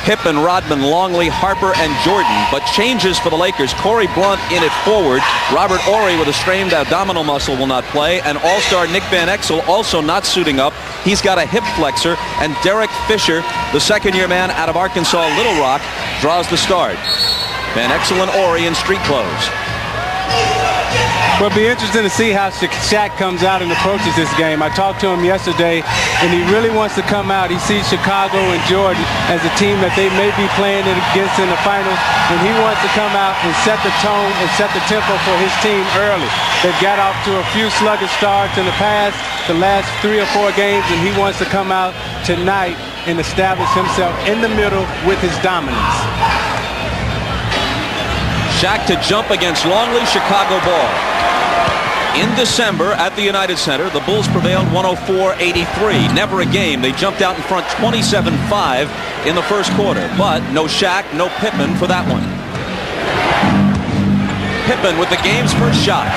Pippen, Rodman, Longley, Harper, and Jordan. But changes for the Lakers. Corey Blunt in at forward. Robert Horry with a strained abdominal muscle will not play. And all-star Nick Van Exel also not suiting up. He's got a hip flexor. And Derek Fisher, the second-year man out of Arkansas Little Rock, draws the start. Van Exel and Horry in street clothes. Well, it'll be interesting to see how Shaq comes out and approaches this game. I talked to him yesterday, and he really wants to come out. He sees Chicago and Jordan as a team that they may be playing against in the finals, and he wants to come out and set the tone and set the tempo for his team early. They've got off to a few sluggish starts in the past, the last 3 or 4 games, and he wants to come out tonight and establish himself in the middle with his dominance. Shaq to jump against Longley, Chicago ball. In December at the United Center, the Bulls prevailed 104-83. Never a game. They jumped out in front 27-5 in the first quarter. But no Shaq, no Pippen for that one. Pippen with the game's first shot.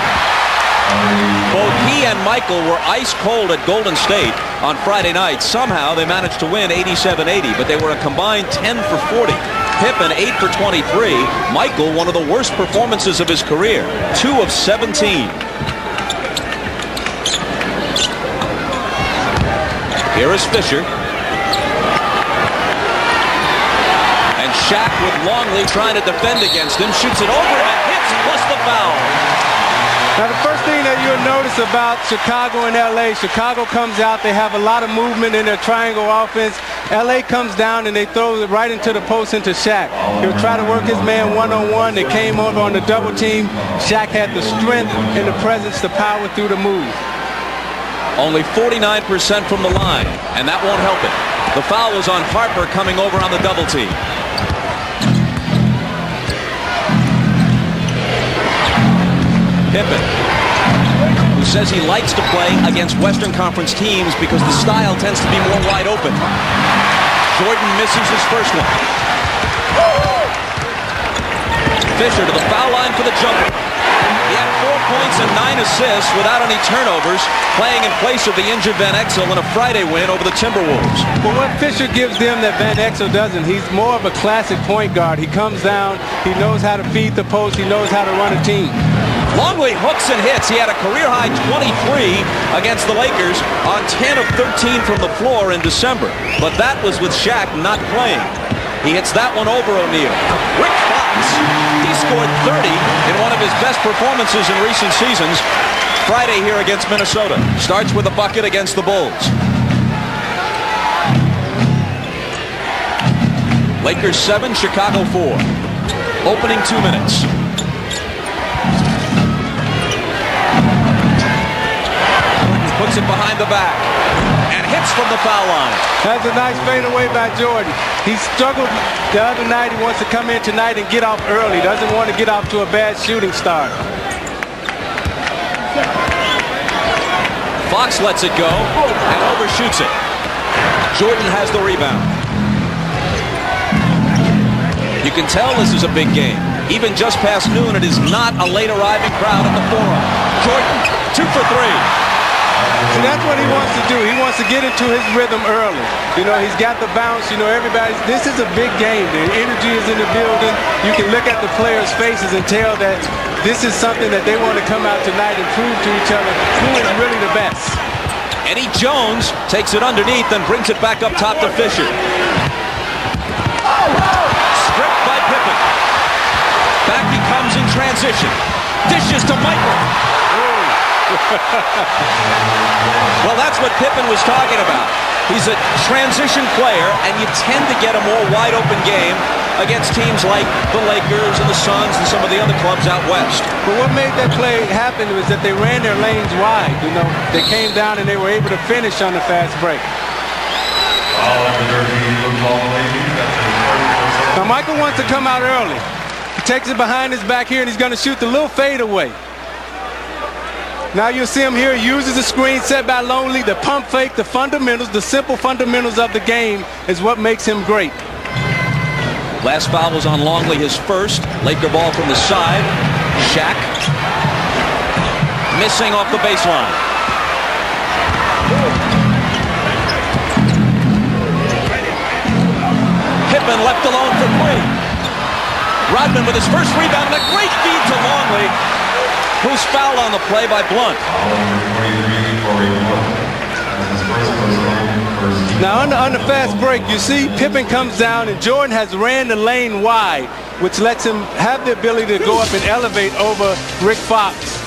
Both he and Michael were ice cold at Golden State on Friday night. Somehow they managed to win 87-80, but they were a combined 10 for 40. Pippen 8 for 23. Michael, one of the worst performances of his career, 2 of 17. Here is Fisher. And Shaq with Longley trying to defend against him. Shoots it over and hits, plus the foul. Now, the first thing that you'll notice about Chicago and L.A., Chicago comes out, they have a lot of movement in their triangle offense. L.A. comes down and they throw it right into the post into Shaq. He'll try to work his man one-on-one. They came over on the double team. Shaq had the strength and the presence to power through the move. Only 49% from the line, and that won't help it. The foul was on Harper coming over on the double team. Pippen, who says he likes to play against Western Conference teams because the style tends to be more wide open. Jordan misses his first one. Fisher to the foul line for the jumper. He had 4 points and 9 assists without any turnovers, playing in place of the injured Van Exel in a Friday win over the Timberwolves. But what Fisher gives them that Van Exel doesn't, he's more of a classic point guard. He comes down, he knows how to feed the post, he knows how to run a team. Longley hooks and hits. He had a career-high 23 against the Lakers on 10 of 13 from the floor in December. But that was with Shaq not playing. He hits that one over O'Neal. Rick Fox, he scored 30 in one of his best performances in recent seasons. Friday here against Minnesota. Starts with a bucket against the Bulls. Lakers 7, Chicago 4. Opening 2 minutes. Puts it behind the back and hits from the foul line. That's a nice fadeaway by Jordan. He struggled the other night. He wants to come in tonight and get off early. Doesn't want to get off to a bad shooting start. Fox lets it go and overshoots it. Jordan has the rebound. You can tell this is a big game. Even just past noon, it is not a late arriving crowd at the Forum. Jordan, 2 for 3. See, that's what he wants to do. He wants to get into his rhythm early. You know, he's got the bounce. You know, this is a big game. The energy is in the building. You can look at the players' faces and tell that this is something that they want to come out tonight and prove to each other who is really the best. Eddie Jones takes it underneath and brings it back up top to Fisher. Stripped by Pippen. Back he comes in transition. Dishes to Michael. Well, that's what Pippen was talking about. He's a transition player, and you tend to get a more wide-open game against teams like the Lakers and the Suns and some of the other clubs out west. But what made that play happen was that they ran their lanes wide. You know, they came down and they were able to finish on the fast break. Now, Michael wants to come out early. He takes it behind his back here, and he's going to shoot the little fade away. Now you'll see him here, uses the screen set by Longley, the pump fake, the fundamentals, the simple fundamentals of the game is what makes him great. Last foul was on Longley, his first. Laker ball from the side. Shaq missing off the baseline. Pippen Rodman left alone for three. Rodman with his first rebound and a great feed to Longley, who's fouled on the play by Blunt. Now on the fast break, you see Pippen comes down and Jordan has ran the lane wide, which lets him have the ability to go up and elevate over Rick Fox.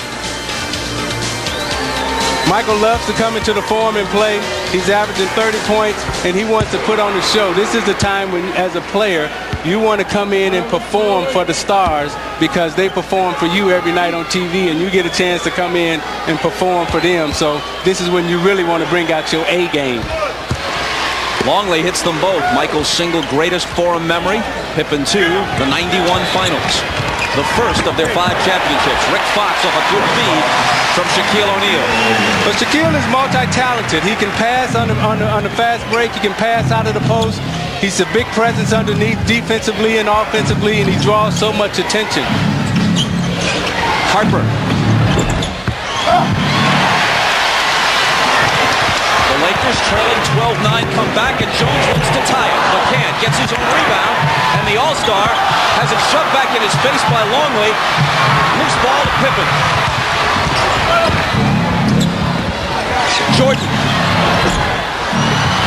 Michael loves to come into the form and play. He's averaging 30 points, and he wants to put on the show. This is the time when, as a player, you want to come in and perform for the stars because they perform for you every night on TV, and you get a chance to come in and perform for them. So this is when you really want to bring out your A game. Longley hits them both. Michael's single greatest forum memory. Pippen 2, the 91 finals. The first of their 5 championships. Rick Fox off a good feed from Shaquille O'Neal. But Shaquille is multi-talented. He can pass on the fast break. He can pass out of the post. He's a big presence underneath defensively and offensively, and he draws so much attention. Harper. The Lakers trailing 12-9 come back, and Jones looks to tie it, but can't. Gets his own rebound, and the All-Star has it shoved back in his face by Longley. Loose ball to Pippen. Jordan.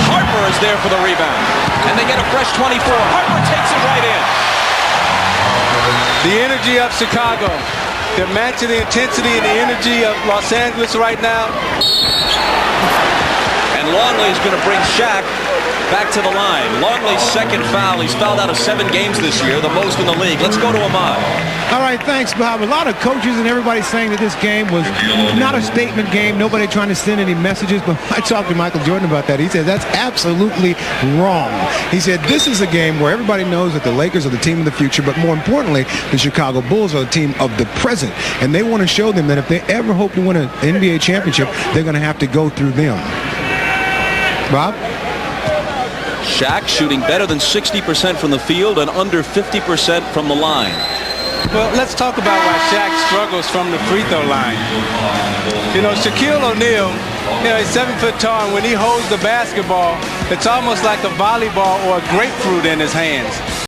Harper is there for the rebound, and they get a fresh 24. Harper takes it right in. The energy of Chicago. They're matching the intensity and the energy of Los Angeles right now. And Longley is going to bring Shaq back to the line. Longley's second foul. He's fouled out of 7 games this year, the most in the league. Let's go to Ahmad. All right, thanks, Bob. A lot of coaches and everybody saying that this game was not a statement game. Nobody trying to send any messages. But I talked to Michael Jordan about that. He said that's absolutely wrong. He said this is a game where everybody knows that the Lakers are the team of the future, but more importantly, the Chicago Bulls are the team of the present. And they want to show them that if they ever hope to win an NBA championship, they're going to have to go through them. Bob? Shaq shooting better than 60% from the field and under 50% from the line. Well, let's talk about why Shaq struggles from the free throw line. You know, Shaquille O'Neal, he's 7 foot tall, and when he holds the basketball, it's almost like a volleyball or a grapefruit in his hands.